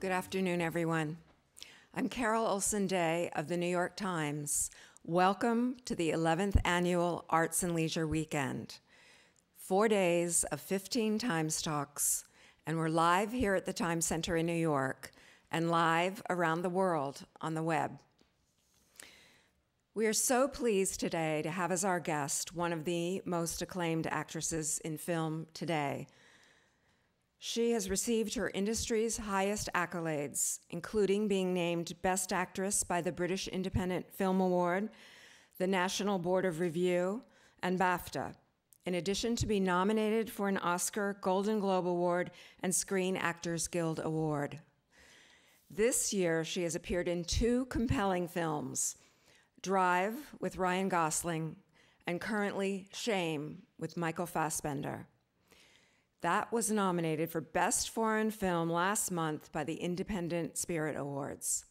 Good afternoon, everyone. I'm Carol Olson Day of the New York Times. Welcome to the 11th Annual Arts and Leisure Weekend. 4 days of 15 Times Talks, and we're live here at the Times Center in New York and live around the world on the web. We are so pleased today to have as our guest one of the most acclaimed actresses in film today. She has received her industry's highest accolades, including being named Best Actress by the British Independent Film Award, the National Board of Review, and BAFTA, in addition to being nominated for an Oscar, Golden Globe Award, and Screen Actors Guild Award. This year, she has appeared in 2 compelling films, Drive with Ryan Gosling, and currently Shame with Michael Fassbender. That was nominated for Best Foreign Film last month by the Independent Spirit Awards.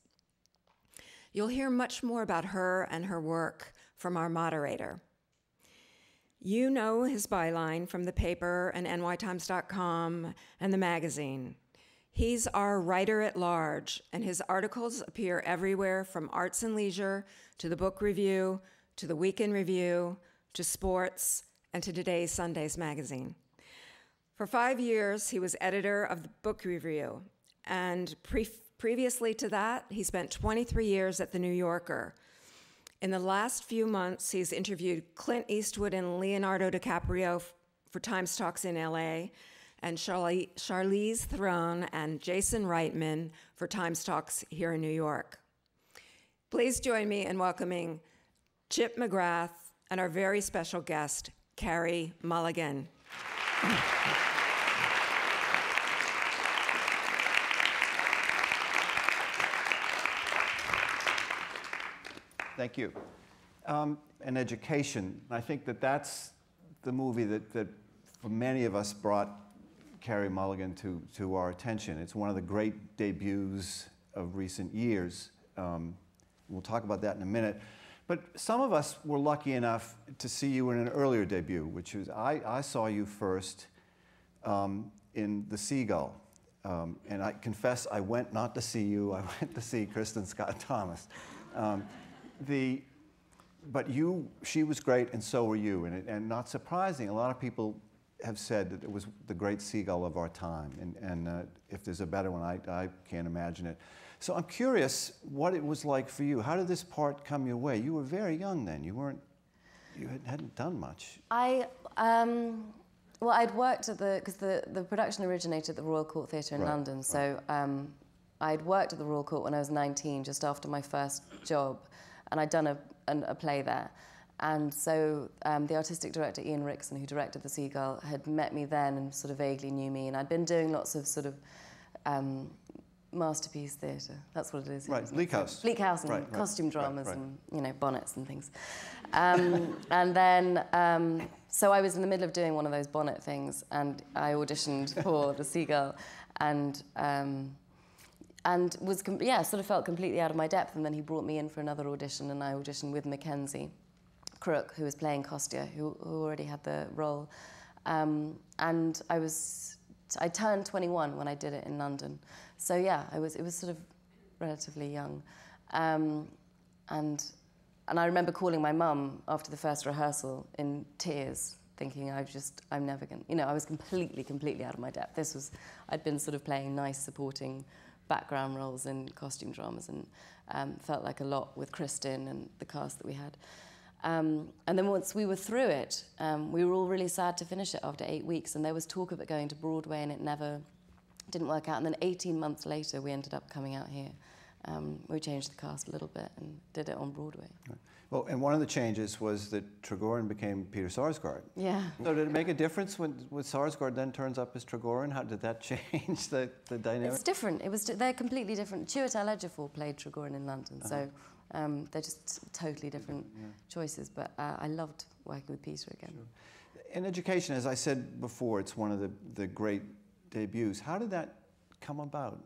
You'll hear much more about her and her work from our moderator. You know his byline from the paper and nytimes.com and the magazine. He's our writer-at-large, and his articles appear everywhere from Arts and Leisure to the Book Review to the Weekend Review to Sports and to today's Sundays magazine. For 5 years, he was editor of the Book Review, and previously to that, he spent 23 years at The New Yorker. In the last few months, he's interviewed Clint Eastwood and Leonardo DiCaprio for TimesTalks in LA, and Charlize Theron and Jason Reitman for TimesTalks here in New York. Please join me in welcoming Chip McGrath and our very special guest, Carey Mulligan. Thank you. And education. I think that that's the movie that for many of us brought Carey Mulligan to our attention. It's one of the great debuts of recent years. We'll talk about that in a minute. But some of us were lucky enough to see you in an earlier debut, which was, I saw you first in The Seagull. And I confess, I went not to see you, I went to see Kristen Scott Thomas. But she was great, and so were you. And not surprising, a lot of people have said that it was the great Seagull of our time. And if there's a better one, I can't imagine it. So I'm curious what it was like for you. How did this part come your way? You were very young then. You hadn't done much. Well, I'd worked at because the production originated at the Royal Court Theatre in London. Right. So I'd worked at the Royal Court when I was 19, just after my first job. And I'd done a play there. And so the artistic director, Ian Rickson, who directed The Seagull, had met me then and sort of vaguely knew me. And I'd been doing lots of sort of masterpiece theatre. That's what it is. Right, Bleak House. Bleak House and costume dramas and, you know, bonnets and things. And then, so I was in the middle of doing one of those bonnet things, and I auditioned for The Seagull, and was, sort of felt completely out of my depth. And then he brought me in for another audition, and I auditioned with Mackenzie Crook, who was playing Kostya, who already had the role. And I turned 21 when I did it in London. So yeah, it was sort of relatively young. And I remember calling my mum after the first rehearsal in tears, thinking I'm never gonna, you know, I was completely out of my depth. I'd been sort of playing nice supporting background roles in costume dramas, and felt like a lot with Kristen and the cast that we had. And then once we were through it, we were all really sad to finish it after 8 weeks, and there was talk of it going to Broadway, and it never didn't work out. And then 18 months later, we ended up coming out here. We changed the cast a little bit and did it on Broadway. Right. Well, and one of the changes was that Trigorin became Peter Sarsgaard. Yeah. So did it make a difference when Sarsgaard then turns up as Trigorin? How did that change the dynamic? It's different. They're completely different. Chiwetel Ejiofor played Trigorin in London, so they're just totally different choices. But I loved working with Peter again. Sure. In education, as I said before, it's one of the great debuts. How did that come about?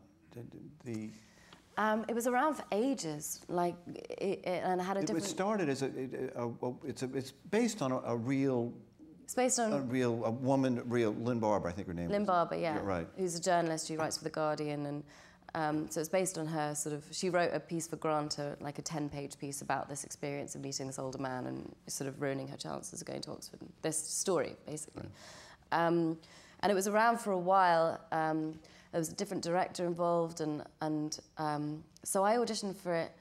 It was around for ages, like, and it had a different... It started as it's based on a real... It's based on... a woman, Lynn Barber, I think her name is. Lynn Barber, yeah. Right. Who's a journalist who writes for The Guardian, So it's based on her sort of, she wrote a piece for Granta, like a 10-page piece about this experience of meeting this older man and sort of ruining her chances of going to Oxford. This story, basically. Right. And it was around for a while. There was a different director involved, and so I auditioned for it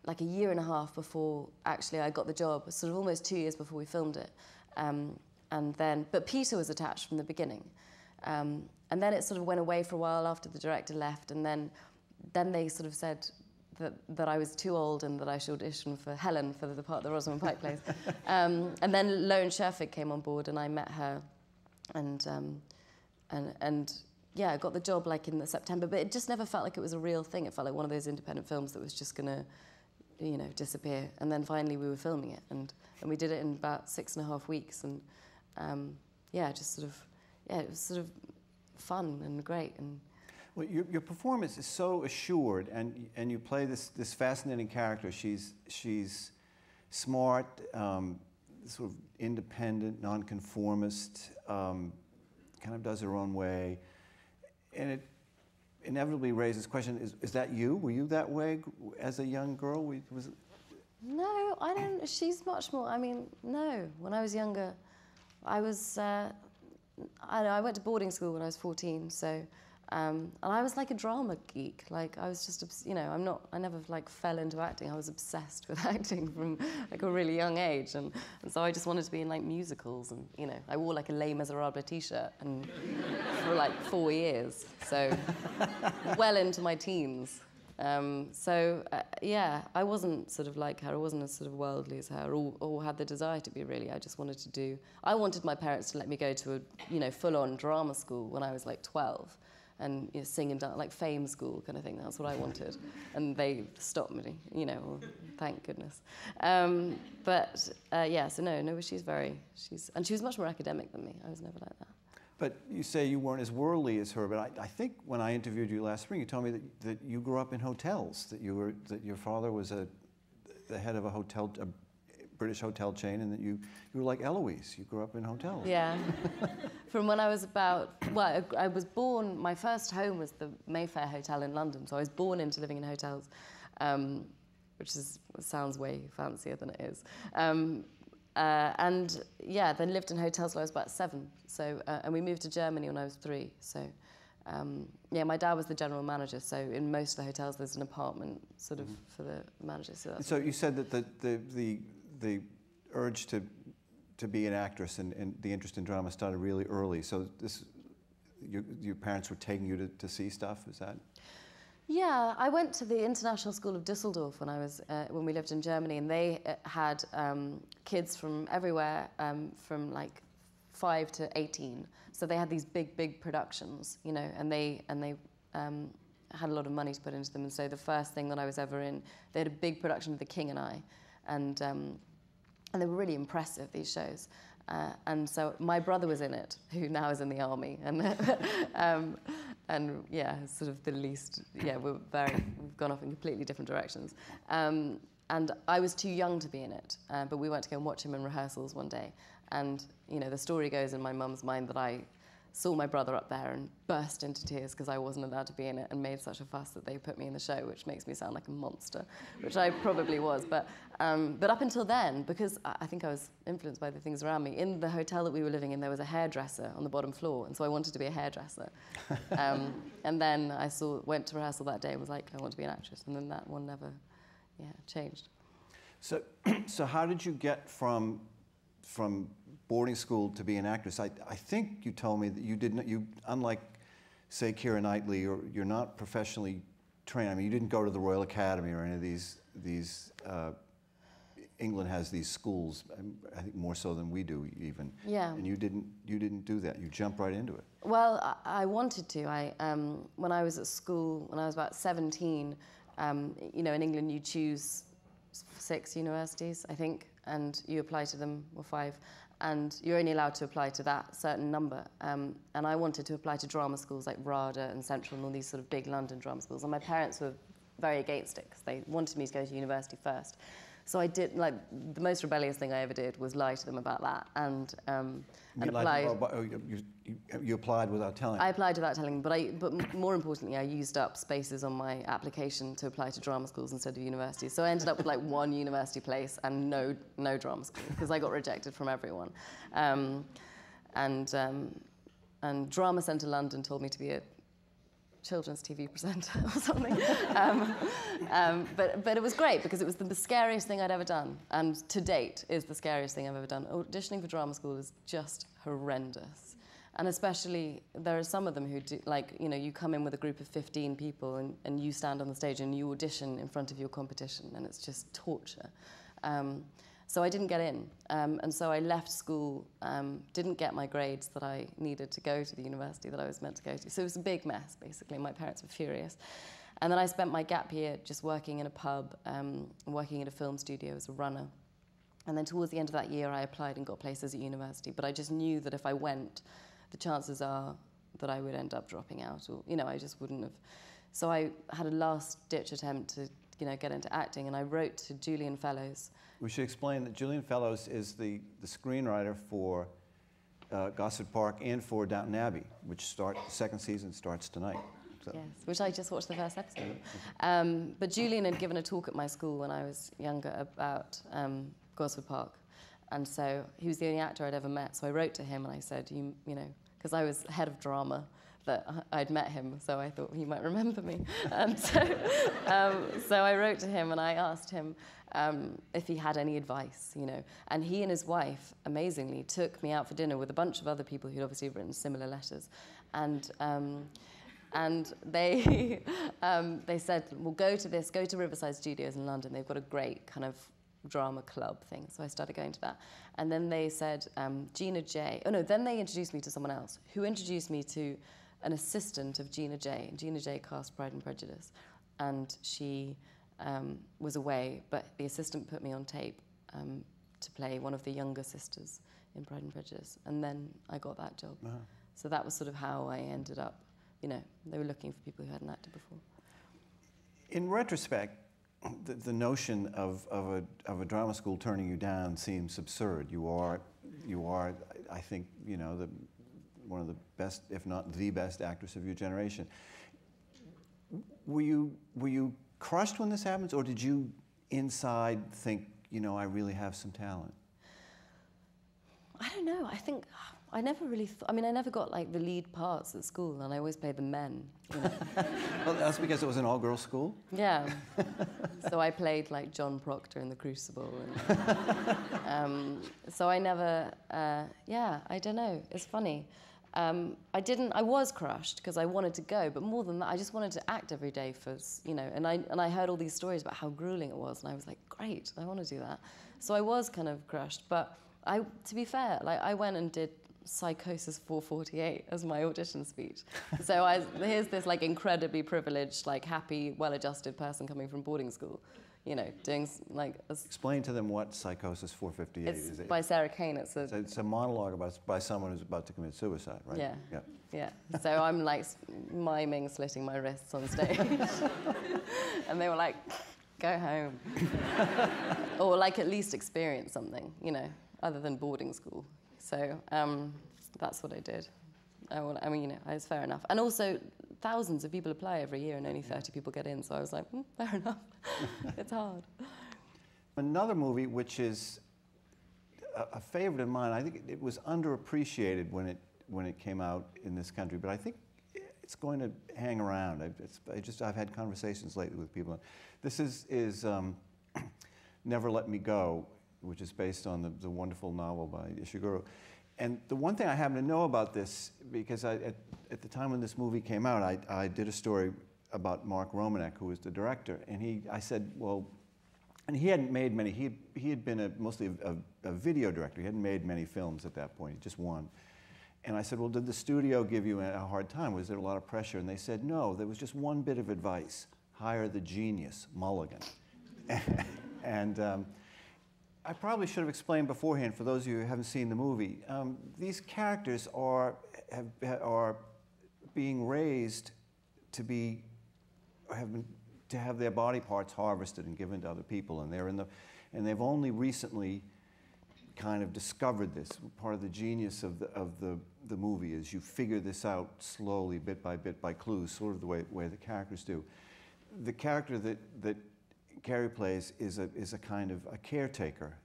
like a year and a half before actually I got the job, sort of almost 2 years before we filmed it. But Peter was attached from the beginning. And then it sort of went away for a while after the director left, and then they sort of said that I was too old and that I should audition for Helen, for the part that Rosamund Pike plays. And then Loan Sherford came on board, and I met her, and yeah, I got the job like in September, but it just never felt like it was a real thing. It felt like one of those independent films that was just gonna, you know, disappear. And then finally we were filming it, and we did it in about 6.5 weeks, and yeah, just sort of, yeah, it was sort of fun and great. And well, your performance is so assured, and you play this fascinating character. She's smart, sort of independent, nonconformist, kind of does her own way, and it inevitably raises the question: is that you? Were you that way as a young girl? Was it? No, I don't. She's much more. I mean, no. When I was younger, I was. I know. I went to boarding school when I was 14, so. And I was like a drama geek. Like I was just, you know, I never like fell into acting. I was obsessed with acting from like a really young age, and so I just wanted to be in like musicals, and you know, I wore like a Les Miserables t-shirt and for like 4 years, so well into my teens. Yeah, I wasn't sort of like her. I wasn't as sort of worldly as her, or had the desire to be really. I just wanted to do. I wanted my parents to let me go to a, you know, full-on drama school when I was like 12. And you know, sing and dance, like Fame School kind of thing. That's what I wanted, and they stopped me. You know, well, thank goodness. Yeah, so no, she was much more academic than me. I was never like that. But you say you weren't as worldly as her. But I think when I interviewed you last spring, you told me that you grew up in hotels. That your father was the head of a hotel. British hotel chain, and that you were like Eloise. You grew up in hotels. Yeah. From when I was about, well, I was born, my first home was the Mayfair Hotel in London, so I was born into living in hotels, which sounds way fancier than it is. And yeah, then lived in hotels till I was about 7. So, and we moved to Germany when I was 3. So, yeah, my dad was the general manager, so in most of the hotels there's an apartment sort of for the manager. So you said that the urge to be an actress and the interest in drama started really early. So your parents were taking you to see stuff, is that? Yeah, I went to the International School of Düsseldorf when we lived in Germany, and they had kids from everywhere, from like 5 to 18. So they had these big productions, you know, and they had a lot of money to put into them. And so the first thing that I was ever in, they had a big production of The King and I. And they were really impressive, these shows. And so my brother was in it, who now is in the army. And yeah, sort of the least, yeah, we've gone off in completely different directions. And I was too young to be in it, but we went to go and watch him in rehearsals one day. And, you know, the story goes in my mum's mind that I saw my brother up there and burst into tears because I wasn't allowed to be in it, and made such a fuss that they put me in the show, which makes me sound like a monster, which I probably was. But up until then, because I think I was influenced by the things around me, in the hotel that we were living in, there was a hairdresser on the bottom floor, and so I wanted to be a hairdresser. And then I went to rehearsal that day and was like, I want to be an actress, and then that one never, changed. So how did you get from boarding school to be an actress? I think you told me that you unlike, say, Keira Knightley, you're not professionally trained. I mean, you didn't go to the Royal Academy or any of these. England has these schools, I think more so than we do even. Yeah. And you didn't do that. You jumped right into it. Well, I wanted to. When I was at school, when I was about 17, you know, in England you choose 6 universities, I think, and you apply to them, or 5. And you're only allowed to apply to that certain number. And I wanted to apply to drama schools like RADA and Central and all these sort of big London drama schools. And my parents were very against it because they wanted me to go to university first. So I did, like, the most rebellious thing I ever did was lie to them about that, and applied. You applied without telling? I applied without telling them, but more importantly, I used up spaces on my application to apply to drama schools instead of universities. So I ended up with like one university place and no drama school, because I got rejected from everyone. And Drama Centre London told me to be a children's TV presenter or something. But it was great, because it was the scariest thing I'd ever done, and to date is the scariest thing I've ever done. Auditioning for drama school is just horrendous. And especially, there are some of them who do, like, you know, you come in with a group of 15 people and you stand on the stage and you audition in front of your competition, and it's just torture. So I didn't get in, and so I left school, didn't get my grades that I needed to go to the university that I was meant to go to. So it was a big mess, basically. My parents were furious. And then I spent my gap year just working in a pub, working in a film studio as a runner. And then towards the end of that year, I applied and got places at university. But I just knew that if I went, the chances are that I would end up dropping out, or, you know, I just wouldn't have. So I had a last-ditch attempt to, you know, get into acting, and I wrote to Julian Fellows. We should explain that Julian Fellows is the screenwriter for Gosford Park and for Downton Abbey, which the second season starts tonight. So. Yes, which I just watched the first episode. But Julian had given a talk at my school when I was younger about Gosford Park. And so he was the only actor I'd ever met. So I wrote to him and I said, you know, because I was head of drama, that I'd met him, so I thought he might remember me. And so I wrote to him and I asked him if he had any advice, you know. And he and his wife, amazingly, took me out for dinner with a bunch of other people who'd obviously written similar letters. And they said, well, go to Riverside Studios in London. They've got a great kind of drama club thing. So I started going to that. And then they said, Gina J. Oh no, then they introduced me to someone else who introduced me to an assistant of Gina J. And Gina J cast Pride and Prejudice. And she was away, but the assistant put me on tape to play one of the younger sisters in Pride and Prejudice. And then I got that job. Uh-huh. So that was sort of how I ended up, you know, they were looking for people who hadn't acted before. In retrospect, the notion of a drama school turning you down seems absurd. You are, I think, you know, one of the best, if not the best, actress of your generation. Were you crushed when this happens, or did you inside think, you know, I really have some talent? I don't know. I think I never really I mean, I never got like the lead parts at school, and I always played the men. You know? Well, that's because it was an all-girls school? Yeah. So I played like John Proctor in The Crucible. And, so I never, yeah, I don't know. It's funny. I was crushed because I wanted to go, but more than that, I just wanted to act every day for, you know, and I heard all these stories about how grueling it was, and I was like, great, I want to do that. So I was kind of crushed, but to be fair, like I went and did Psychosis 448 as my audition speech. So here's this like incredibly privileged, like happy, well-adjusted person coming from boarding school, you know, doing like... Explain to them what Psychosis 458 is. It's by Sarah Kane. It's a monologue by someone who's about to commit suicide, right? Yeah. Yeah. So I'm like miming slitting my wrists on stage. And they were like, go home. Or like at least experience something, you know, other than boarding school. So that's what I did. I mean, you know, it's fair enough. And also, thousands of people apply every year and only 30 people get in. So I was like, fair enough. It's hard. Another movie which is a favorite of mine, I think it was underappreciated when it came out in this country, but I think it's going to hang around. I've had conversations lately with people. This is Never Let Me Go, which is based on the wonderful novel by Ishiguro. And the one thing I happen to know about this, because at the time when this movie came out, I did a story about Mark Romanek, who was the director, and I said, well, and he hadn't made many, he had been mostly a video director. He hadn't made many films at that point, just one. And I said, well, did the studio give you a hard time? Was there a lot of pressure? And they said, no, there was just one bit of advice: hire the genius, Mulligan. And I probably should have explained beforehand, for those of you who haven't seen the movie, these characters are being raised to be, have been to have their body parts harvested and given to other people, and they've only recently kind of discovered this. Part of the genius of the movie is you figure this out slowly, bit by clues, sort of the way the characters do. The character that Carey plays is a kind of a caretaker,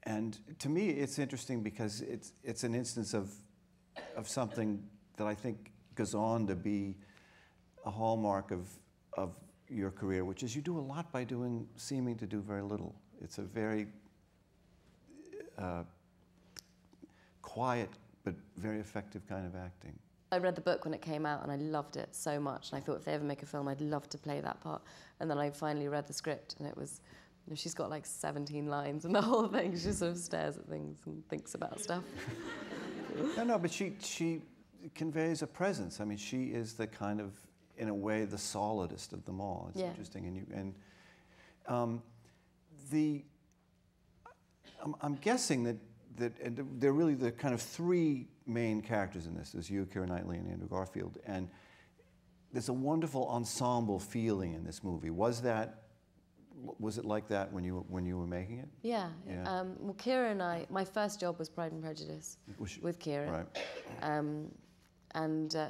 and to me it's interesting because it's an instance of something that I think goes on to be a hallmark of your career, which is you do a lot by seeming to do very little. It's a very quiet but very effective kind of acting. I read the book when it came out and I loved it so much, and I thought if they ever make a film I'd love to play that part. And then I finally read the script and it was, you know, she's got like 17 lines and the whole thing, she sort of stares at things and thinks about stuff. No, but she conveys a presence. I mean, she is the kind of, in a way, the solidest of them all. It's interesting, I'm guessing that there are really the kind of three main characters in this. There's you, Keira Knightley, and Andrew Garfield, and there's a wonderful ensemble feeling in this movie. Was it like that when you were making it? Yeah. Well, Keira and I, my first job was Pride and Prejudice with Keira. Right.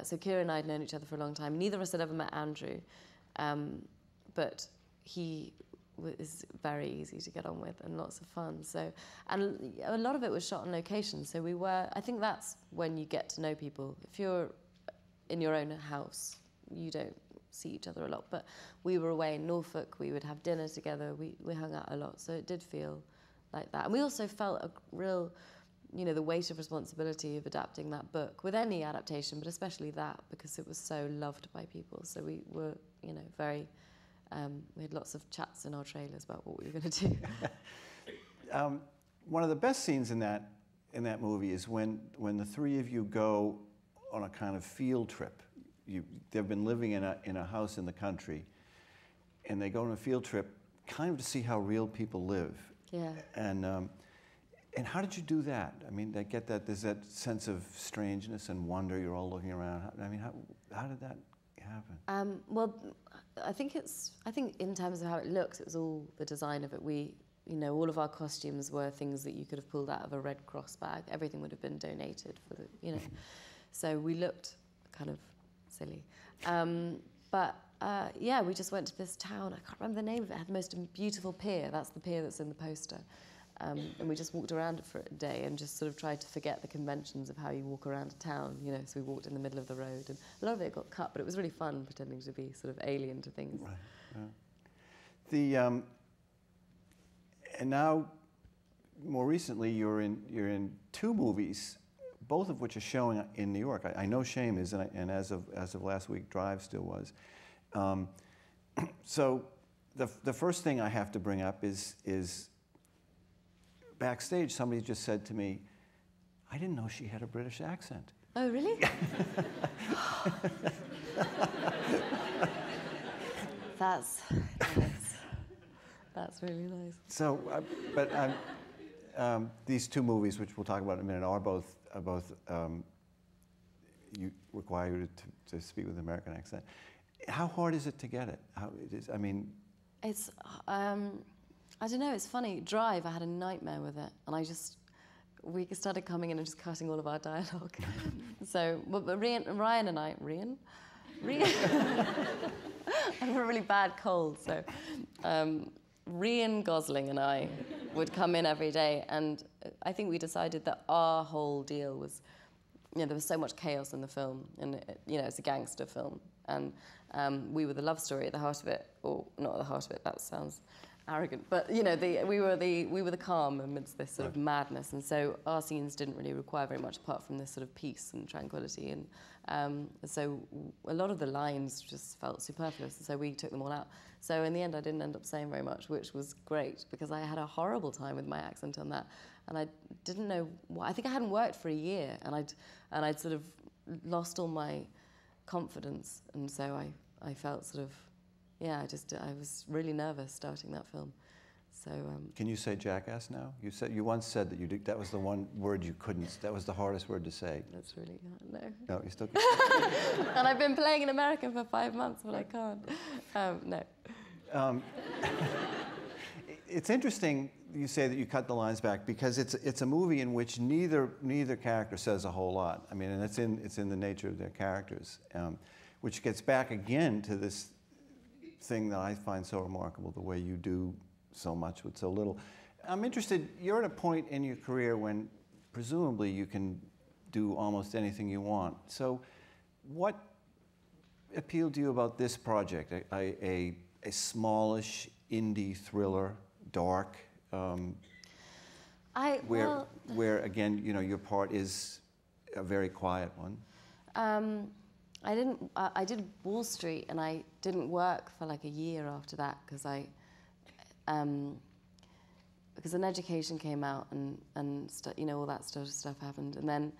So Keira and I had known each other for a long time. Neither of us had ever met Andrew, but he was very easy to get on with and lots of fun. So, and a lot of it was shot on location. So I think that's when you get to know people. If you're in your own house, you don't see each other a lot. But we were away in Norfolk, we would have dinner together, we hung out a lot. So it did feel like that. And we also felt a real, you know, the weight of responsibility of adapting that book, with any adaptation, but especially that, because it was so loved by people. So we were, you know, very, we had lots of chats in our trailers about what we were going to do. One of the best scenes in that movie is when the three of you go on a kind of field trip. They've been living in a house in the country, and they go on a field trip kind of to see how real people live. Yeah. And how did you do that? I mean, I get that there's that sense of strangeness and wonder. You're all looking around. I mean, how did that happen? Well, I think in terms of how it looks, it was all the design of it. You know, all of our costumes were things that you could have pulled out of a Red Cross bag. Everything would have been donated for the, you know. So we looked kind of silly. Yeah, we just went to this town. I can't remember the name of it. It had the most beautiful pier. That's the pier that's in the poster. And we just walked around it for a day and just sort of tried to forget the conventions of how you walk around a town, you know, so we walked in the middle of the road, and a lot of it got cut, but it was really fun pretending to be sort of alien to things. Right. Yeah. And now, more recently, you're in two movies, both of which are showing in New York. I know Shame is, and as of last week, Drive still was. So the first thing I have to bring up is backstage, somebody just said to me, I didn't know she had a British accent. Oh, really? That's nice. That's really nice. So, these two movies, which we'll talk about in a minute, are both you require you to speak with an American accent. How hard is it to get it? I mean, it's I don't know. It's funny. Drive, I had a nightmare with it, and we started coming in and just cutting all of our dialogue. So, but Ryan and I, Ryan. I have a really bad cold, so Ryan Gosling and I would come in every day, and I think we decided that our whole deal was, you know, there was so much chaos in the film, and you know, it's a gangster film, and we were the love story at the heart of it, or not at the heart of it. That sounds arrogant, but you know, we were the calm amidst this sort of madness, and so our scenes didn't really require very much apart from this sort of peace and tranquility, and so a lot of the lines just felt superfluous, and so we took them all out. So in the end, I didn't end up saying very much, which was great because I had a horrible time with my accent on that, and I didn't know why. I think I hadn't worked for a year, and I'd sort of lost all my confidence, and so I felt sort of. Yeah, I was really nervous starting that film. So can you say jackass now? You once said that that was the one word you couldn't. That was the hardest word to say. That's really hard. No, you still can't. And I've been playing in America for 5 months, but I can't. No. It's interesting you say that you cut the lines back, because it's a movie in which neither character says a whole lot. I mean, and it's in the nature of their characters, which gets back again to this thing that I find so remarkable, the way you do so much with so little. I'm interested, you're at a point in your career when presumably you can do almost anything you want. So what appealed to you about this project, a smallish indie thriller, dark, where again, you know, your part is a very quiet one? I did Wall Street, and I didn't work for like a year after that because an education came out and you know, all that sort of stuff happened, and then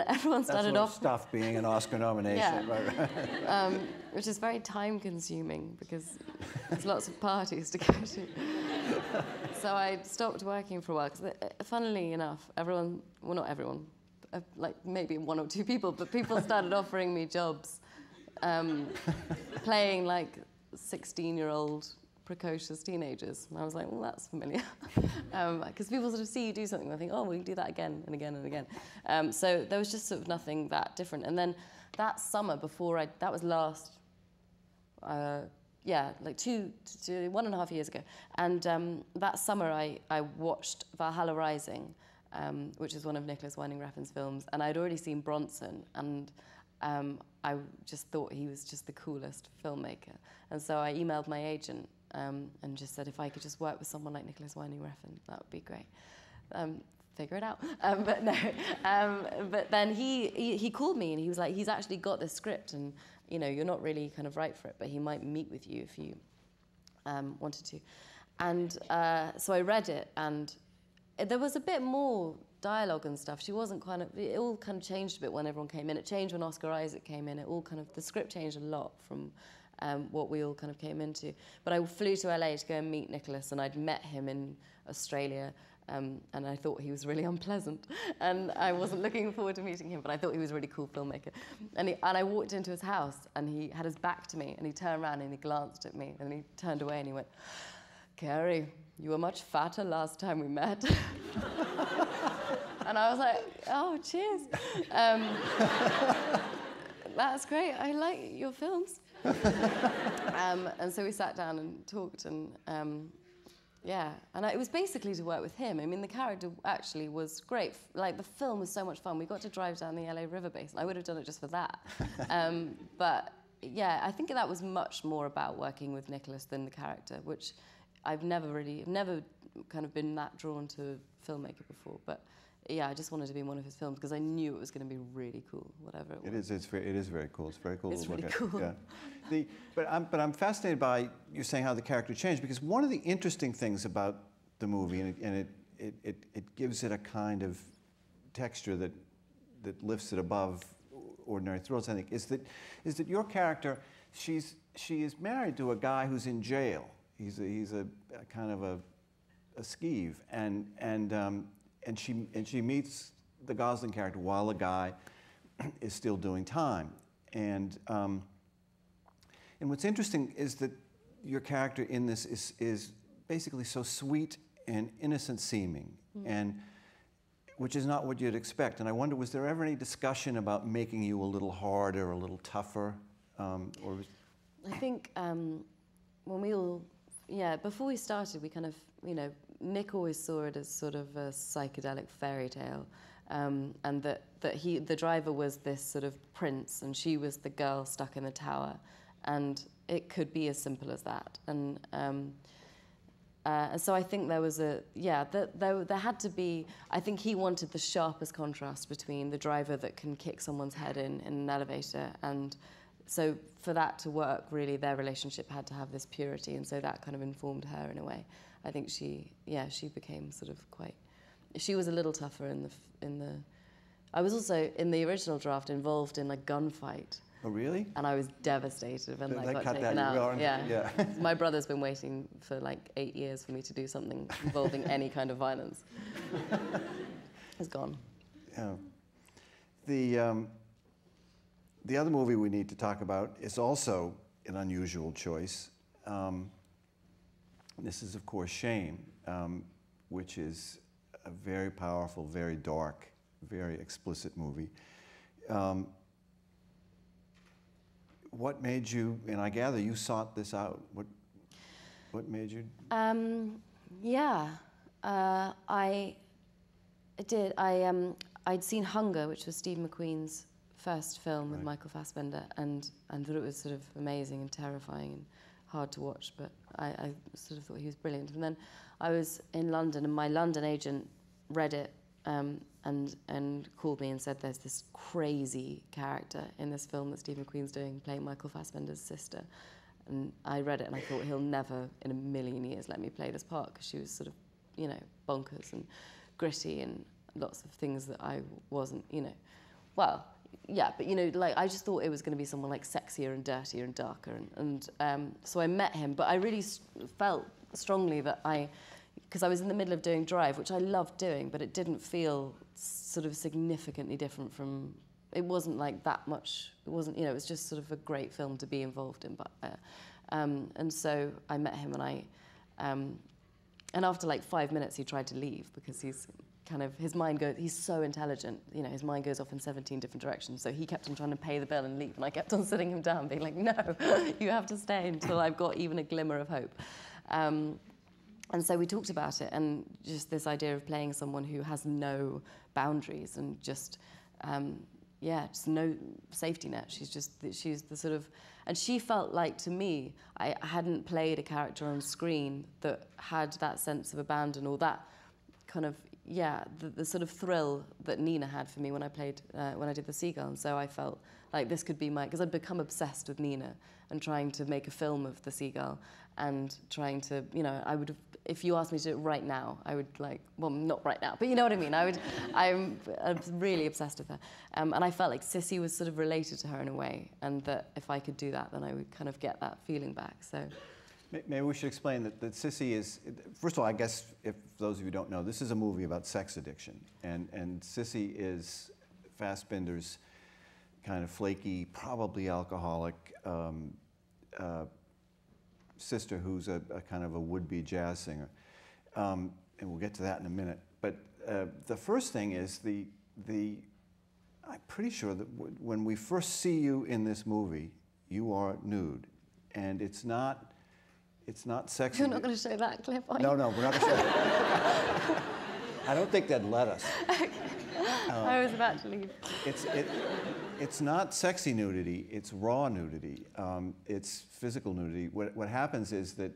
everyone started off stuff being an Oscar nomination, yeah. Right. Which is very time consuming because there's lots of parties to go to. So I stopped working for a while because, funnily enough, everyone, well, not everyone, like maybe 1 or 2 people, but people started offering me jobs playing like 16-year-old precocious teenagers. And I was like, well, that's familiar. Because people sort of see you do something and they think, oh, we can do that again and again and again. So there was just sort of nothing that different. And then that summer before that was last, like 1.5 years ago. And that summer I watched Valhalla Rising, which is one of Nicholas Winding Refn's films. And I'd already seen Bronson, and I just thought he was just the coolest filmmaker. And so I emailed my agent and just said, if I could just work with someone like Nicholas Winding Refn, that would be great. Figure it out. But no. But then he called me and he was like, he's actually got this script, and you know, you're not really kind of right for it, but he might meet with you if you wanted to. And so I read it, and there was a bit more dialogue and stuff. She wasn't it all kind of changed a bit when everyone came in. It changed when Oscar Isaac came in. It all kind of, the script changed a lot from what we all kind of came into. But I flew to LA to go and meet Nicholas, and I'd met him in Australia, and I thought he was really unpleasant. And I wasn't looking forward to meeting him, but I thought he was a really cool filmmaker. And I walked into his house, and he had his back to me, and he turned around and he glanced at me, and he turned away and he went, "Carey, you were much fatter last time we met." And I was like, oh, cheers. That's great. I like your films. And so we sat down and talked, and yeah. And it was basically to work with him. I mean, the character actually was great. Like, the film was so much fun. We got to drive down the LA River Basin. I would have done it just for that. But yeah, I think that was much more about working with Nicholas than the character, which I've never kind of been that drawn to a filmmaker before. But yeah, I just wanted to be in one of his films because I knew it was going to be really cool, whatever it was. It is very cool. It's very cool to look at. It's really cool. Yeah. But I'm fascinated by you saying how the character changed, because one of the interesting things about the movie, and it gives it a kind of texture that lifts it above ordinary thrills, I think, is that your character, she is married to a guy who's in jail. He's a kind of a skeeve, and she meets the Gosling character while the guy is still doing time. And what's interesting is that your character in this is basically so sweet and innocent seeming, and which is not what you'd expect. And I wonder, was there ever any discussion about making you a little harder, a little tougher? I think when we all, before we started, we kind of, you know, Nick always saw it as sort of a psychedelic fairy tale, and that the driver was this sort of prince, and she was the girl stuck in the tower, and it could be as simple as that. And so I think there was there had to be. I think he wanted the sharpest contrast between the driver that can kick someone's head in an elevator, and so for that to work, really, their relationship had to have this purity, and so that kind of informed her in a way. I think she became sort of quite. She was a little tougher in the. I was also in the original draft involved in a gunfight Oh, really? And I was devastated when They that got cut taken that, out. yeah. My brother's been waiting for like 8 years for me to do something involving any kind of violence. It's gone. Yeah. The other movie we need to talk about is also an unusual choice. This is, of course, Shame, which is a very powerful, very dark, very explicit movie. What made you, and I gather you sought this out, what made you? I did. I'd seen Hunger, which was Steve McQueen's first film with Michael Fassbender, and thought it was sort of amazing and terrifying and hard to watch, but I sort of thought he was brilliant. And then I was in London, and my London agent read it and called me and said there's this crazy character in this film that Steve McQueen's doing, playing Michael Fassbender's sister. And I read it and I thought, he'll never in a million years let me play this part, because she was sort of, you know, bonkers and gritty and lots of things that I wasn't, you know. Well, yeah, but, you know, like, I just thought it was going to be someone like sexier and dirtier and darker. And so I met him, but I really felt strongly that because I was in the middle of doing Drive, which I loved doing, but it didn't feel sort of significantly different from, it wasn't like that much, it wasn't, you know, it was just sort of a great film to be involved in. But and so I met him, and after like 5 minutes he tried to leave, because he's kind of, his mind goes, he's so intelligent, you know, his mind goes off in 17 different directions, so he kept on trying to pay the bill and leave, and I kept on sitting him down being like, no, you have to stay until I've got even a glimmer of hope. And so we talked about it, and just this idea of playing someone who has no boundaries and just, just no safety net. She's the sort of, and she felt like, to me, I hadn't played a character on screen that had that sense of abandon, or that kind of, the sort of thrill that Nina had for me when I played, when I did The Seagull. And so I felt like this could be because I'd become obsessed with Nina and trying to make a film of The Seagull, and trying to, you know, I would have, if you asked me to do it right now, I would like, well, not right now, but you know what I mean. I'm really obsessed with her. And I felt like Sissy was sort of related to her in a way, and that if I could do that, then I would kind of get that feeling back, so. Maybe we should explain that Sissy is, first of all, I guess, if those of you don't know, this is a movie about sex addiction. And Sissy is Fassbender's kind of flaky, probably alcoholic sister, who's a kind of a would-be jazz singer. And we'll get to that in a minute. But the first thing is I'm pretty sure that when we first see you in this movie, you are nude. And it's not sexy. You're not going to show that clip, are you? No, we're not going to show it. I don't think they'd let us. I was about to leave. It's not sexy nudity, it's raw nudity. It's physical nudity. What happens is that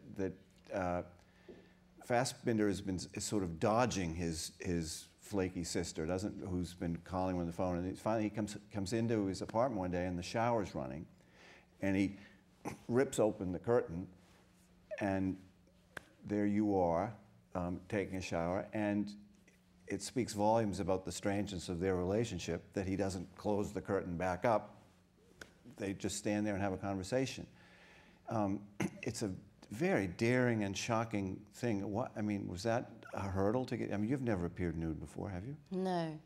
Fassbender is sort of dodging his flaky sister, who's been calling him on the phone, and finally he comes into his apartment one day and the shower's running, and he rips open the curtain, and there you are, taking a shower, and it speaks volumes about the strangeness of their relationship that he doesn't close the curtain back up. They just stand there and have a conversation. It's a very daring and shocking thing. Was that a hurdle to get? I mean, you've never appeared nude before, have you? No.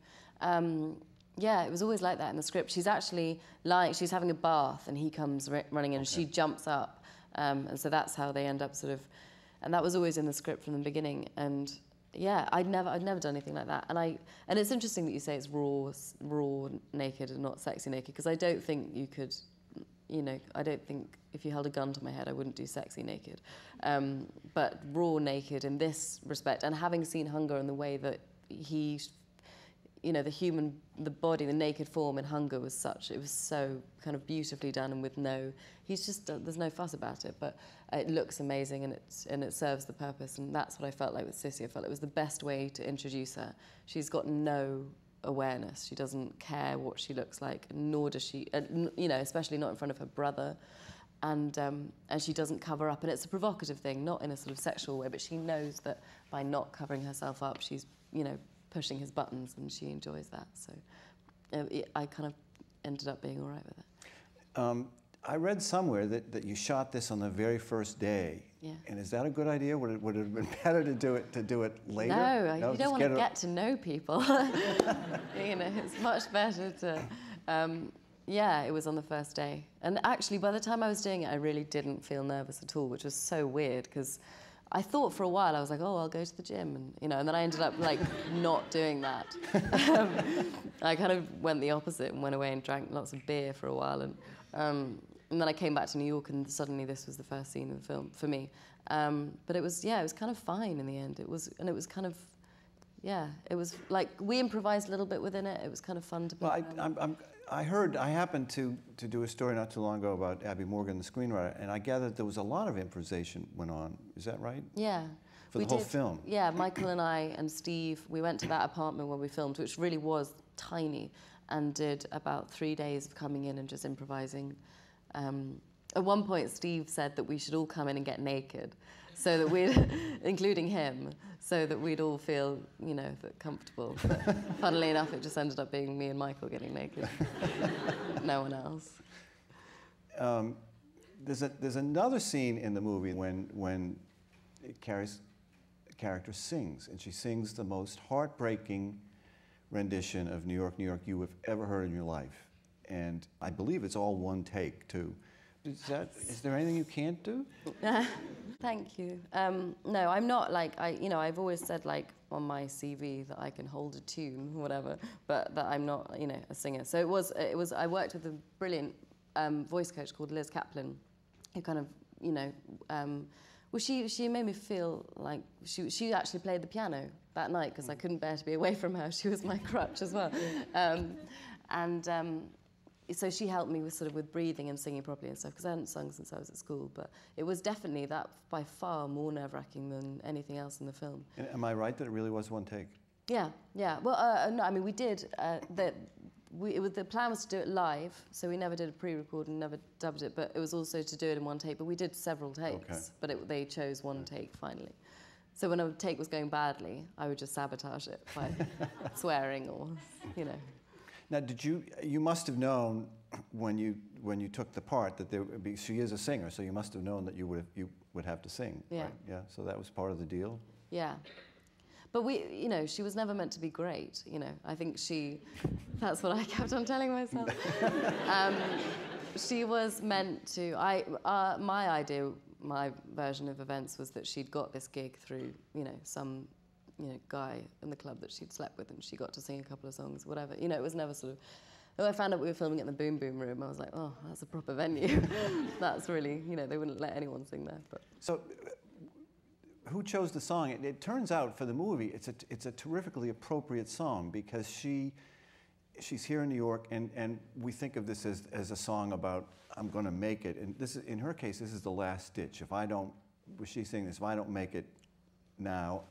It was always like that in the script. She's actually she's having a bath, and he comes running in, and she jumps up. And so that's how they end up sort of, and that was always in the script from the beginning. And yeah, I'd never done anything like that. And it's interesting that you say it's raw naked and not sexy naked, because I don't think you could, you know, I don't think if you held a gun to my head, I wouldn't do sexy naked. But raw naked in this respect, and having seen Hunger and the way that he, you know, the body, the naked form in Hunger was so kind of beautifully done, and with there's no fuss about it, but it looks amazing, and it serves the purpose, and that's what I felt like with Sissy. I felt it was the best way to introduce her. She's got no awareness. She doesn't care what she looks like, nor does she, you know, especially not in front of her brother, and she doesn't cover up, and it's a provocative thing, not in a sort of sexual way, but she knows that by not covering herself up, she's, you know, pushing his buttons, and she enjoys that. So I kind of ended up being all right with it. I read somewhere that you shot this on the very first day. Yeah. And is that a good idea? Would it have been better to do it later? No, you just don't want to get to know people. You know, it's much better to. Yeah, it was on the first day. And actually, by the time I was doing it, I really didn't feel nervous at all, which was so weird because I thought for a while, I was like, oh, I'll go to the gym. And, you know, and then I ended up like not doing that. I kind of went the opposite and went away and drank lots of beer for a while. And then I came back to New York and suddenly this was the first scene of the film for me. But it was kind of fine in the end. It was kind of, it was like, we improvised a little bit within it. It was kind of fun to be I happened to do a story not too long ago about Abby Morgan, the screenwriter, and I gathered there was a lot of improvisation went on. Is that right? Yeah. For the whole film? Yeah, Michael and I and Steve, we went to that apartment where we filmed, which really was tiny, and did about 3 days of coming in and just improvising. At one point, Steve said that we should all come in and get naked, so that we'd, including him, so that we'd all feel, you know, comfortable. But funnily enough, it just ended up being me and Michael getting naked, no one else. There's another scene in the movie when Carey's character sings, and she sings the most heartbreaking rendition of New York, New York you have ever heard in your life. And I believe it's all one take, too. Is there anything you can't do? Thank you. No, I'm not like, I've always said like on my CV that I can hold a tune, whatever, but that I'm not, you know, a singer. So it was, I worked with a brilliant voice coach called Liz Kaplan, who kind of, you know, well, she made me feel like she actually played the piano that night because I couldn't bear to be away from her. She was my crutch as well. So she helped me with breathing and singing properly and stuff, because I hadn't sung since I was at school. But it was definitely that by far more nerve-wracking than anything else in the film. And am I right that it really was one take? Yeah. Well, no, I mean, we did. The plan was to do it live, so we never did a pre-record and never dubbed it. But it was also to do it in one take. But we did several takes. Okay. But they chose one take finally. So when a take was going badly, I would just sabotage it by swearing or, you know. Now, you must have known when you took the part that she is a singer, so you must have known that you would have to sing. Yeah. Right? Yeah. So that was part of the deal. Yeah. But she was never meant to be great. You know, I think that's what I kept on telling myself. She was meant to. My version of events was that she'd got this gig through, you know, some, you know, guy in the club that she'd slept with, and she got to sing a couple of songs, whatever. You know, it was never sort of. When I found out we were filming it in the Boom Boom Room, I was like, oh, that's a proper venue. That's really, you know, they wouldn't let anyone sing there. But so, who chose the song? It turns out for the movie, it's a terrifically appropriate song because she's here in New York, and we think of this as a song about I'm going to make it, and this is, in her case, this is the last ditch. She's saying this, if I don't make it now,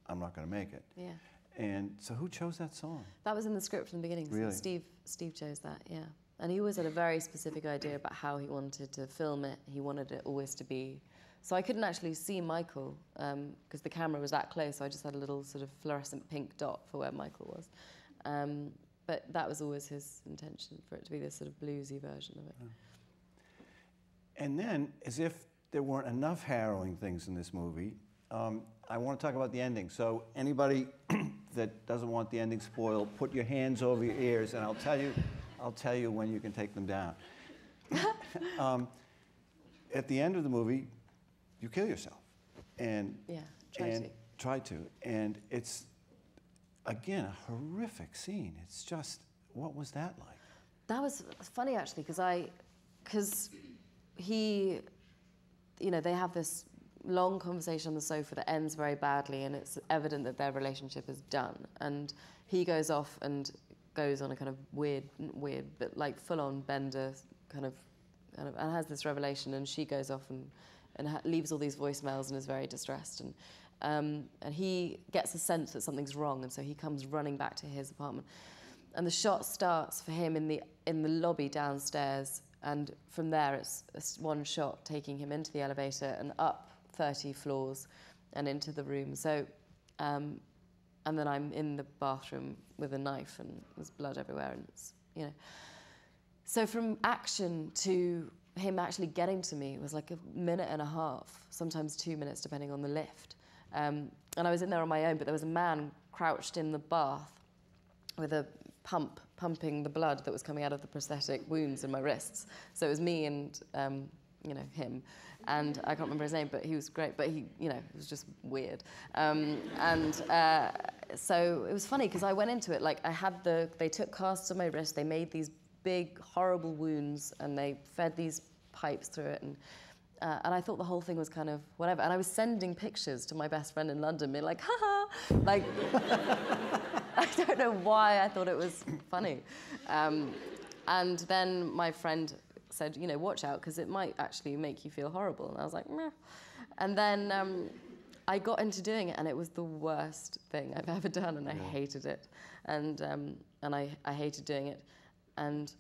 I'm not going to make it. Yeah. And so who chose that song? That was in the script from the beginning. Really? Steve chose that, yeah. And he always had a very specific idea about how he wanted to film it. He wanted it always to be... So I couldn't actually see Michael because the camera was that close, so I just had a little sort of fluorescent pink dot for where Michael was. But that was always his intention, for it to be this sort of bluesy version of it. Yeah. And then, as if there weren't enough harrowing things in this movie, I want to talk about the ending. So anybody that doesn't want the ending spoiled, put your hands over your ears, and I'll tell you when you can take them down. At the end of the movie, you kill yourself, and try to, and it's again a horrific scene. It's just, what was that like? That was funny actually, because he, you know, they have this long conversation on the sofa that ends very badly, and it's evident that their relationship is done. And he goes off and goes on a kind of weird, but like full-on bender kind of, and has this revelation. And she goes off and leaves all these voicemails and is very distressed. And he gets a sense that something's wrong, and so he comes running back to his apartment. And the shot starts for him in the lobby downstairs, and from there it's one shot taking him into the elevator and up 30 floors and into the room. So, and then I'm in the bathroom with a knife and there's blood everywhere, and it's, you know. So from action to him actually getting to me was like a minute and a half, sometimes 2 minutes, depending on the lift. And I was in there on my own, but there was a man crouched in the bath with a pump, pumping the blood that was coming out of the prosthetic wounds in my wrists. So it was me and, you know, him. And I can't remember his name, but he was great. But he, you know, it was just weird. So it was funny because I went into it, like I had they took casts on my wrist, they made these big, horrible wounds, and they fed these pipes through it. And I thought the whole thing was kind of whatever. And I was sending pictures to my best friend in London, being like, haha, like, I don't know why I thought it was funny. And then my friend said, you know, watch out, because it might actually make you feel horrible. And I was like, meh. And then I got into doing it, and it was the worst thing I've ever done, and I hated it. And I hated doing it. And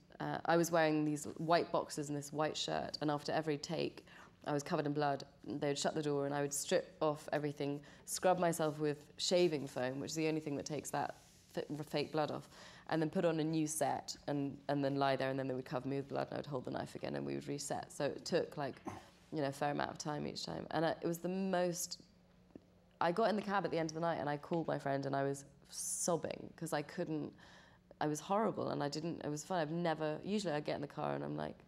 I was wearing these white boxers and this white shirt, and after every take, I was covered in blood. They would shut the door, and I would strip off everything, scrub myself with shaving foam, which is the only thing that takes that fake blood off, and then put on a new set, and then lie there, and then they would cover me with blood, and I would hold the knife again, and we would reset. So it took, like, you know, a fair amount of time each time. And it was the most... I got in the cab at the end of the night, and I called my friend, and I was sobbing, because I couldn't... I was horrible, and I didn't... It was fun. I've never... Usually I get in the car, and I'm, like,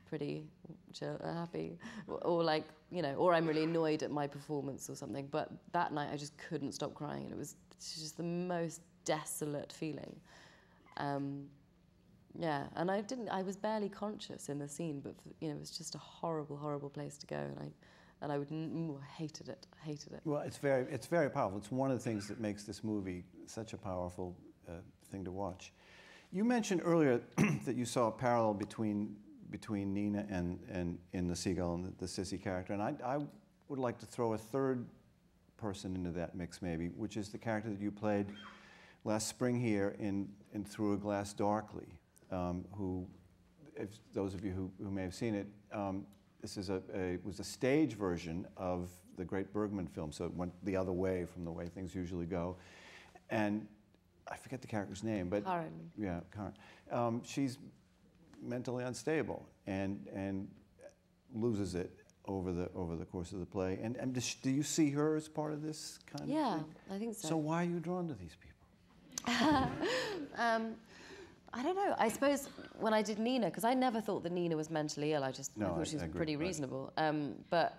pretty chill, happy, or like, you know, or I'm really annoyed at my performance or something. But that night I just couldn't stop crying, and it was just the most desolate feeling. Yeah, and I was barely conscious in the scene, but you know, it was just a horrible, horrible place to go, and I hated it. Well, it's very powerful. It's one of the things that makes this movie such a powerful thing to watch. You mentioned earlier that you saw a parallel between Nina and in The Seagull and the Sissy character, and I would like to throw a third person into that mix maybe, which is the character that you played last spring here in Through a Glass Darkly, who, if those of you who may have seen it, this is was a stage version of the great Bergman film, so it went the other way from the way things usually go. And I forget the character's name, but Karen. Yeah, Karen. She's mentally unstable and loses it over the course of the play. And do you see her as part of this kind of thing? Yeah, I think so. So why are you drawn to these people? I don't know. I suppose when I did Nina, because I never thought that Nina was mentally ill. I thought she was pretty reasonable. But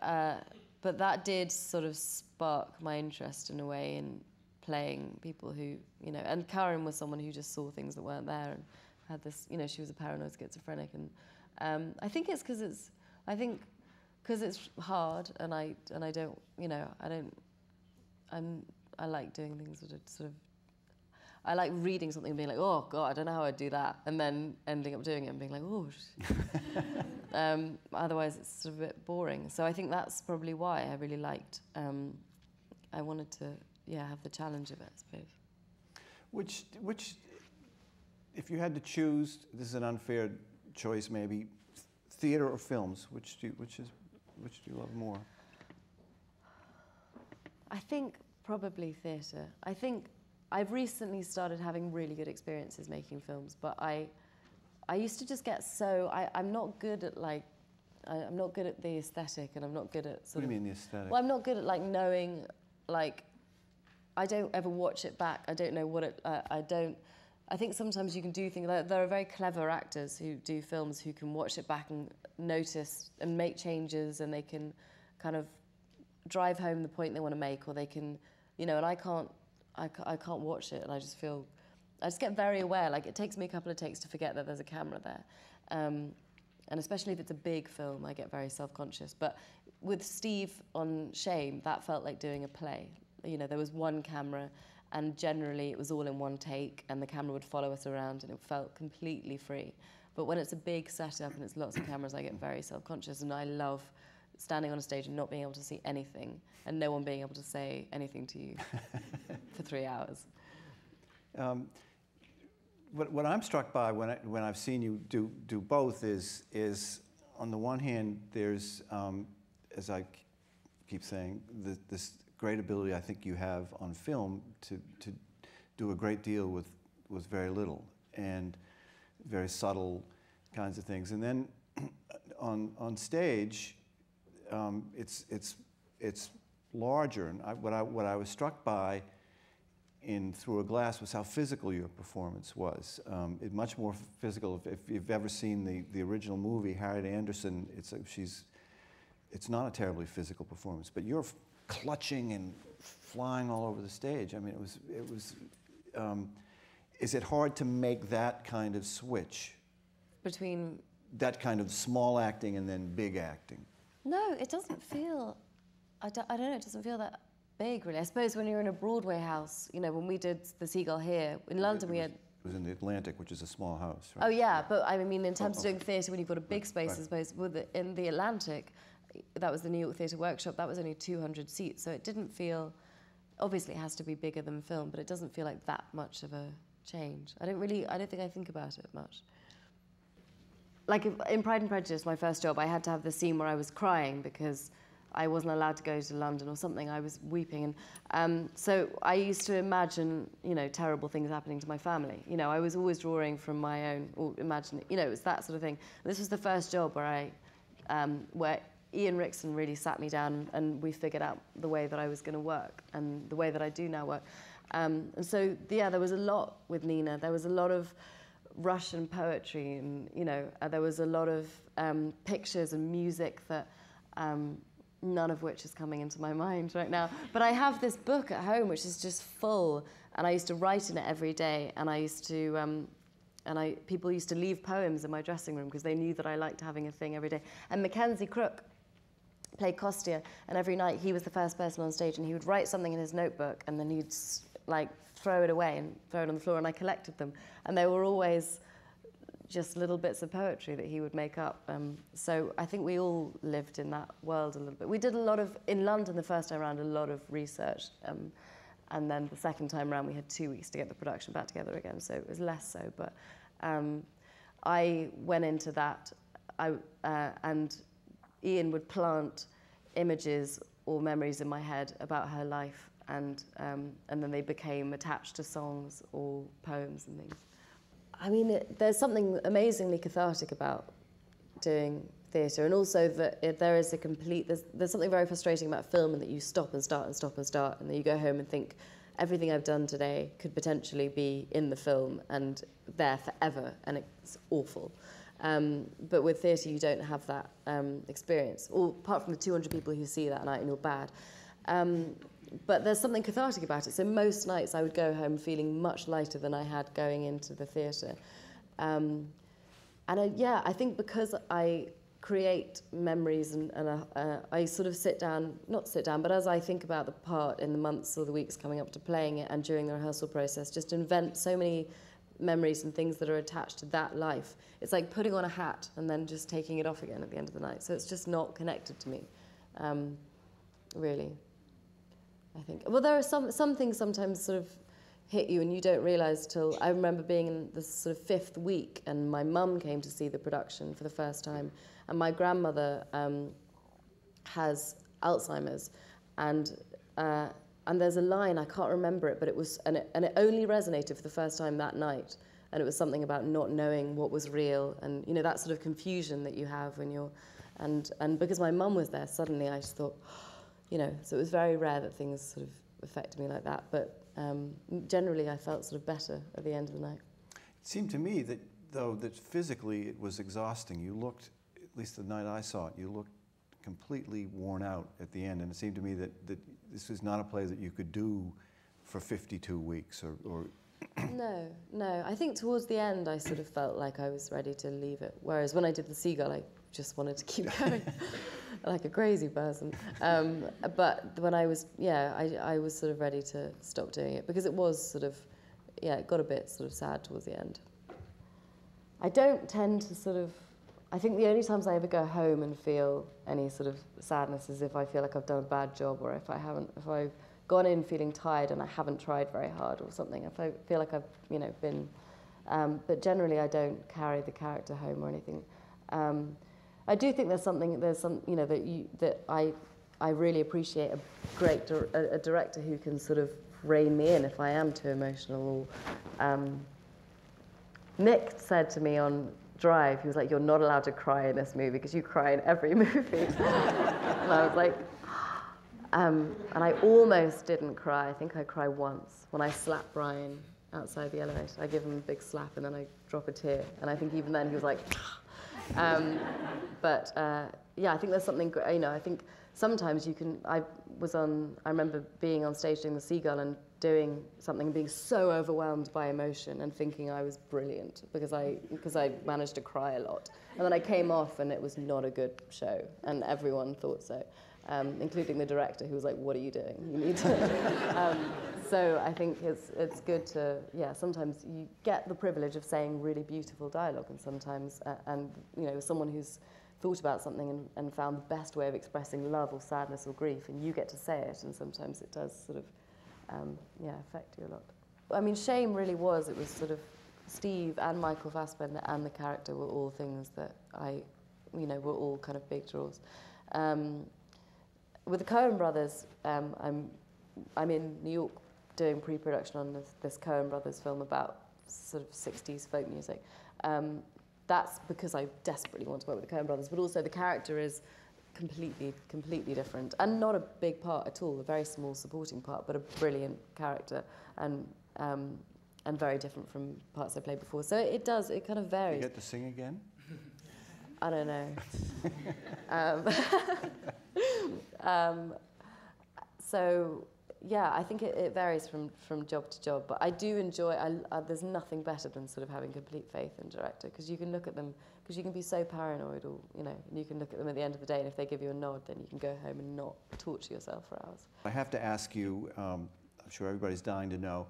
that did sort of spark my interest in a way in playing people who, you know, and Karen was someone who just saw things that weren't there and had this, you know, she was a paranoid schizophrenic, and I think it's because it's hard, and I don't, you know, I like doing things that are sort of, I like reading something and being like, oh God, I don't know how I'd do that, and then ending up doing it and being like, oh. Otherwise it's sort of a bit boring. So I think that's probably why I really liked, I wanted to, have the challenge of it, I suppose. Which, if you had to choose, this is an unfair choice maybe, theater or films, which do you love more? I think probably theatre. I think I've recently started having really good experiences making films, but I used to just get so, I'm not good at like, I'm not good at the aesthetic, and I'm not good at sort of... What do you mean the aesthetic? Well, I'm not good at like knowing, like, I don't ever watch it back. I don't know what it, I think sometimes you can do things, there are very clever actors who do films who can watch it back and notice and make changes, and they can kind of drive home the point they want to make, or they can, you know, and I can't watch it, and I just get very aware, like it takes me a couple of takes to forget that there's a camera there. And especially if it's a big film, I get very self-conscious. But with Steve on Shame, that felt like doing a play. You know, there was one camera, and generally it was all in one take, and the camera would follow us around, and it felt completely free. But when it's a big setup and it's lots of cameras, I get very self-conscious, and I love standing on a stage and not being able to see anything, and no one being able to say anything to you for 3 hours. What I'm struck by when I've seen you do both is on the one hand, there's, as I keep saying, this great ability I think you have on film to do a great deal with very little, and very subtle kinds of things. And then on stage, it's larger. And what I was struck by in Through a Glass was how physical your performance was. It's much more physical. If you've ever seen the original movie, Harriet Anderson, it's not a terribly physical performance, but you're clutching and flying all over the stage. I mean, it was. Is it hard to make that kind of switch? Between? That kind of small acting and then big acting. No, it doesn't feel, I don't know, it doesn't feel that big, really. I suppose when you're in a Broadway house, you know, when we did The Seagull here, in London we had... It was in the Atlantic, which is a small house, right? Oh, yeah, but I mean, in terms of doing theatre, when you've got a big space, I suppose, in the Atlantic, that was the New York Theatre Workshop, that was only 200 seats, so it didn't feel... Obviously, it has to be bigger than film, but it doesn't feel like that much of a change. I don't think I think about it much. Like in Pride and Prejudice, my first job, I had to have the scene where I was crying because I wasn't allowed to go to London or something. I was weeping, and so I used to imagine, you know, terrible things happening to my family. You know, I was always drawing from my own, or imagining. You know, it was that sort of thing. This was the first job where where Ian Rickson really sat me down and we figured out the way that I was going to work and the way that I do now work. And so, yeah, there was a lot with Nina. There was a lot of Russian poetry, and you know, there was a lot of pictures and music that none of which is coming into my mind right now. But I have this book at home which is just full, and I used to write in it every day, and I used to people used to leave poems in my dressing room because they knew that I liked having a thing every day. And Mackenzie Crook played Kostya, and every night he was the first person on stage, and he would write something in his notebook, and then he'd like throw it away and throw it on the floor, and I collected them, and they were always just little bits of poetry that he would make up. So I think we all lived in that world a little bit. We did a lot of, in London the first time around, a lot of research, and then the second time around we had 2 weeks to get the production back together again, so it was less so. But I went into that, and Ian would plant images or memories in my head about her life, and then they became attached to songs or poems and things. I mean, there's something amazingly cathartic about doing theatre, and also that there is a complete, there's something very frustrating about film, and that you stop and start and stop and start, and then you go home and think, everything I've done today could potentially be in the film and there forever, and it's awful. But with theatre, you don't have that experience, or apart from the 200 people who see that night and you're bad. But there's something cathartic about it. So most nights I would go home feeling much lighter than I had going into the theatre. Yeah, I think because I create memories and I sort of not sit down, but as I think about the part in the months or the weeks coming up to playing it and during the rehearsal process, just invent so many memories and things that are attached to that life. It's like putting on a hat and then just taking it off again at the end of the night. So it's just not connected to me, really, I think. Well, there are some things sometimes sort of hit you and you don't realise till... I remember being in the sort of 5th week, and my mum came to see the production for the first time, and my grandmother has Alzheimer's, and there's a line, I can't remember it, but it was, and it only resonated for the first time that night, and it was something about not knowing what was real, and you know, that sort of confusion that you have when you're, and because my mum was there, suddenly I just thought, you know, so it was very rare that things sort of affected me like that, but generally I felt sort of better at the end of the night. It seemed to me that, though, that physically it was exhausting. You looked, at least the night I saw it, you looked completely worn out at the end, and it seemed to me that this was not a play that you could do for 52 weeks or No. I think towards the end I sort of felt like I was ready to leave it, whereas when I did The Seagull I just wanted to keep going like a crazy person. But when I was, I was sort of ready to stop doing it because it was sort of, it got a bit sort of sad towards the end. I don't tend to sort of, I think the only times I ever go home and feel any sort of sadness is if I feel like I've done a bad job, or if I've gone in feeling tired and I haven't tried very hard or something, if I feel like I've, been, but generally I don't carry the character home or anything. I do think there's some, that I really appreciate a director who can sort of rein me in if I am too emotional. Or, Nick said to me on drive, he was like, "You're not allowed to cry in this movie because you cry in every movie." And I was like, and I almost didn't cry. I think I cry once when I slap Brian outside the elevator. I give him a big slap and then I drop a tear. And I think even then he was like, yeah, I think there's something, you know, I think sometimes you can, I remember being on stage doing The Seagull and doing something and being so overwhelmed by emotion and thinking I was brilliant because I managed to cry a lot. And then I came off and it was not a good show and everyone thought so, including the director who was like, "What are you doing? You need to..." So I think it's good to, yeah, sometimes you get the privilege of saying really beautiful dialogue and sometimes, and you know, someone who's thought about something and found the best way of expressing love or sadness or grief, and you get to say it, and sometimes it does sort of, yeah, affect you a lot. I mean, Shame really it was sort of Steve and Michael Fassbender and the character were all things that you know, were all kind of big draws. With the Coen brothers, I'm in New York doing pre-production on this Coen brothers film about sort of 60s folk music. That's because I desperately want to work with the Coen brothers, but also the character is completely different and not a big part at all, a very small supporting part, but a brilliant character and very different from parts I played before. So it kind of varies. You get to sing again? I don't know. So yeah, I think it varies from job to job, but I do enjoy, there's nothing better than sort of having complete faith in a director, because you can look at them, because you can be so paranoid, or, you know, you can look at them at the end of the day, and if they give you a nod, then you can go home and not torture yourself for hours. I have to ask you, I'm sure everybody's dying to know,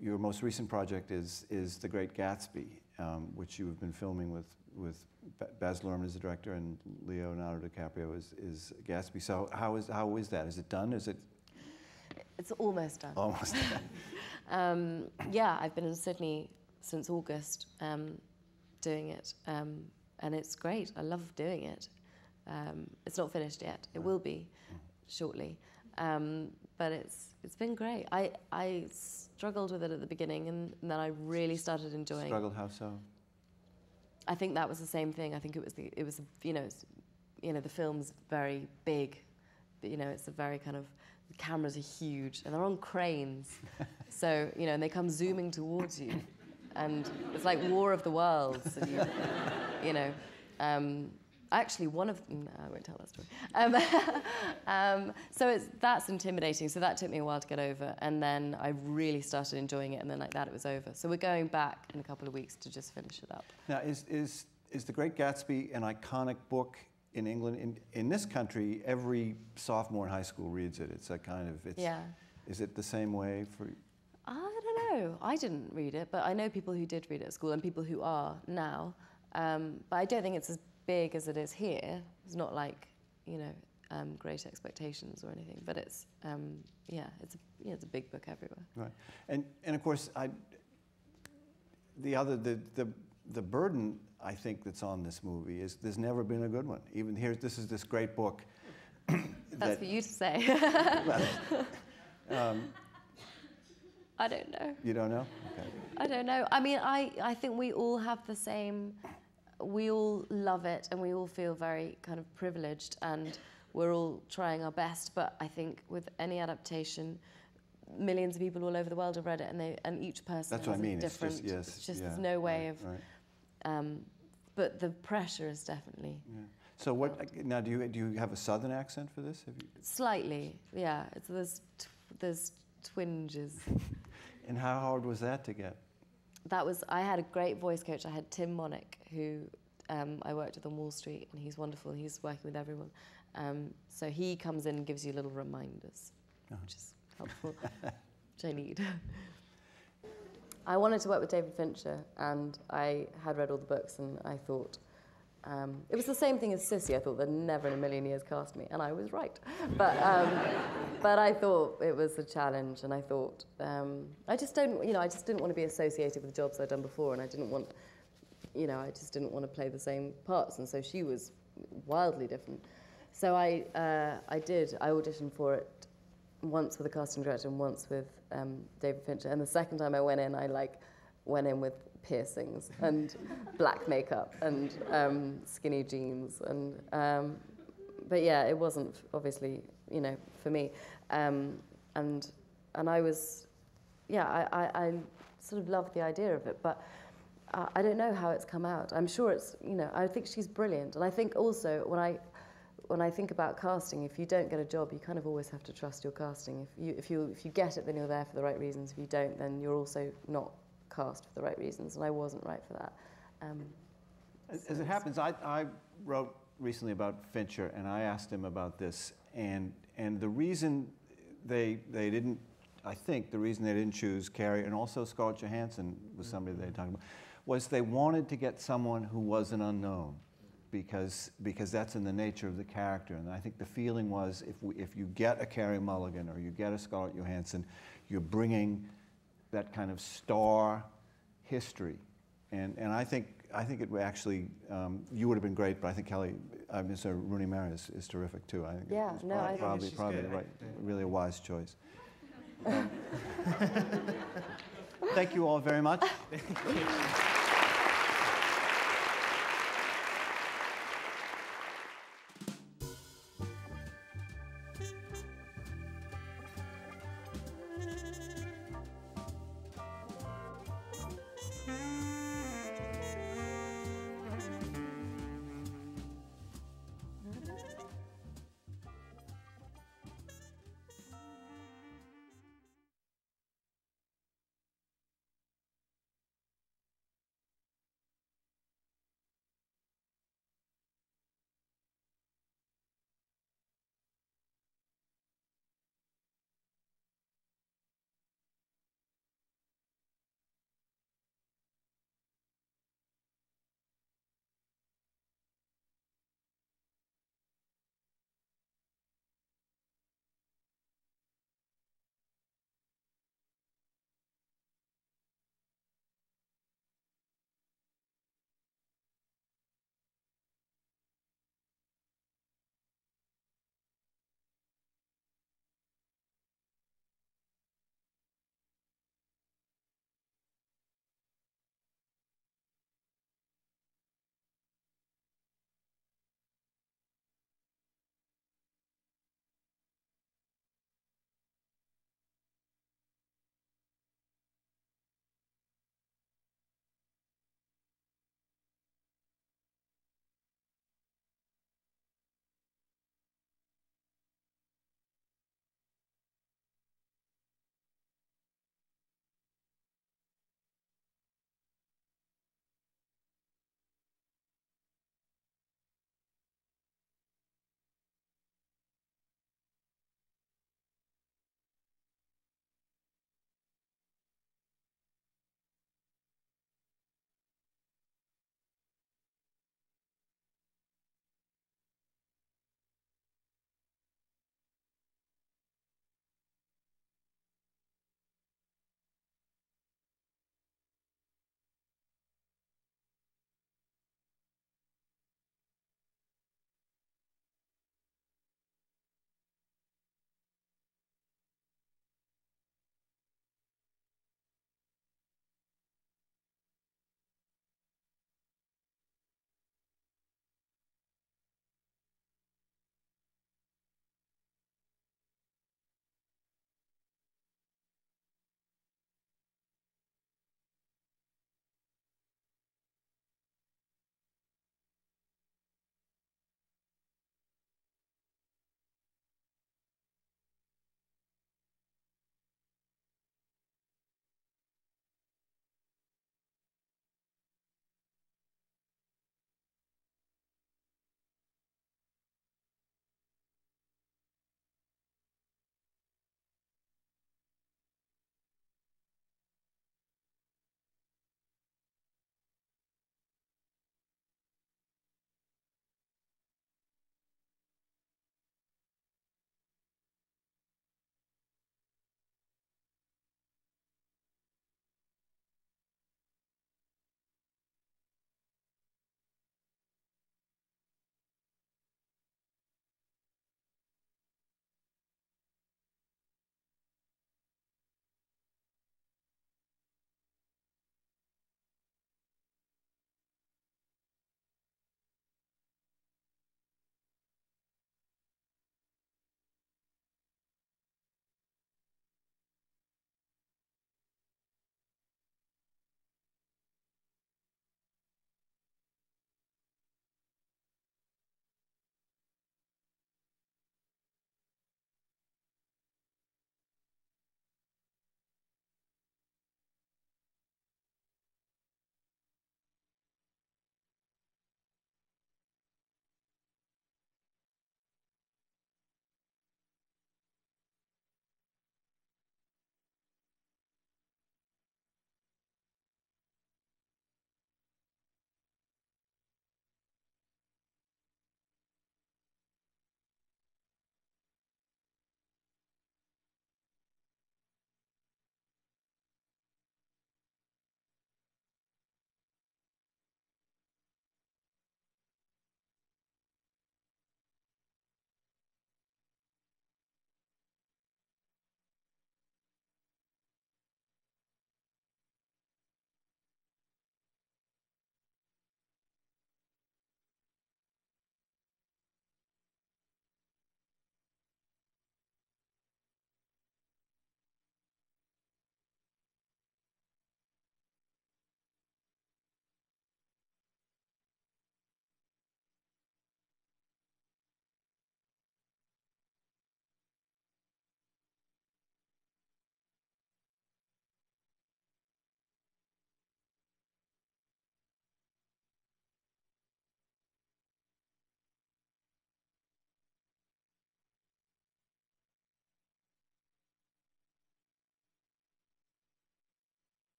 your most recent project is The Great Gatsby, which you have been filming with Baz Luhrmann as the director and Leonardo DiCaprio is Gatsby. So how is that? Is it done? Is it? It's almost done. Almost done. Yeah, I've been in Sydney since August doing it, and it's great. I love doing it. It's not finished yet. It will be shortly, but it's been great. I struggled with it at the beginning, and then I really started enjoying it. Struggled? How so? I think that was the same thing. I think it was you know, the film's very big, but, you know, it's a very kind of, the cameras are huge and they're on cranes, so, you know, and they come zooming towards you, and it's like War of the Worlds, and you know. Actually, one of them, no, I won't tell that story. So that's intimidating. So that took me a while to get over, and then I really started enjoying it, and then like that, it was over. So we're going back in a couple of weeks to just finish it up. Now, is The Great Gatsby an iconic book in England? In this country, every sophomore in high school reads it. It's a kind of, yeah. Is it the same way for? I don't know. I didn't read it, but I know people who did read it at school and people who are now. But I don't think it's as big as it is here. It's not like, you know, Great Expectations or anything, but it's yeah, it's a big book everywhere. Right, and of course, the burden I think that's on this movie is there's never been a good one. Even here, this is this great book. That's for you to say. I don't know. You don't know? Okay. I don't know. I mean, I think we all have the same. We all love it, and we all feel very kind of privileged, and we're all trying our best. But I think with any adaptation, millions of people all over the world have read it, and each person has a different. It's just there's no way of. Right. But the pressure is definitely. Yeah. So what now? Do you have a Southern accent for this? Have you? Slightly, yeah. There's twinges. And how hard was that to get? I had a great voice coach. I had Tim Monick, who I worked with on Wall Street, and he's wonderful. He's working with everyone. So he comes in and gives you little reminders, which is helpful, which I need. I wanted to work with David Fincher, and I had read all the books, and I thought, it was the same thing as Sissy. I thought they'd never in a million years cast me, and I was right. But I thought it was a challenge, and I thought I just didn't want to be associated with jobs I'd done before, and I didn't want, I just didn't want to play the same parts, and so she was wildly different. So I auditioned for it once with the casting director and once with David Fincher, and the second time I went in, I went in with piercings and black makeup and skinny jeans. And but yeah, it wasn't obviously, you know, for me. And I was, yeah, I sort of loved the idea of it, but I don't know how it's come out. I'm sure it's, you know, I think she's brilliant. And I think also when I think about casting, if you don't get a job, you kind of always have to trust your casting. If you get it, then you're there for the right reasons. If you don't, then you're also not cast for the right reasons. And I wasn't right for that. As it happens, I wrote recently about Fincher, and I asked him about this, and the reason they didn't, I think the reason they didn't choose Carey, and also Scarlett Johansson was somebody they talked about, was they wanted to get someone who was an unknown, because that's in the nature of the character. And I think the feeling was, if you get a Carey Mulligan or you get a Scarlett Johansson, you're bringing that kind of star history. And I think it would actually, you would have been great, but I think Mr. Rooney Mara is terrific too. I think yeah, it's no, probably right, really a wise choice. Thank you all very much.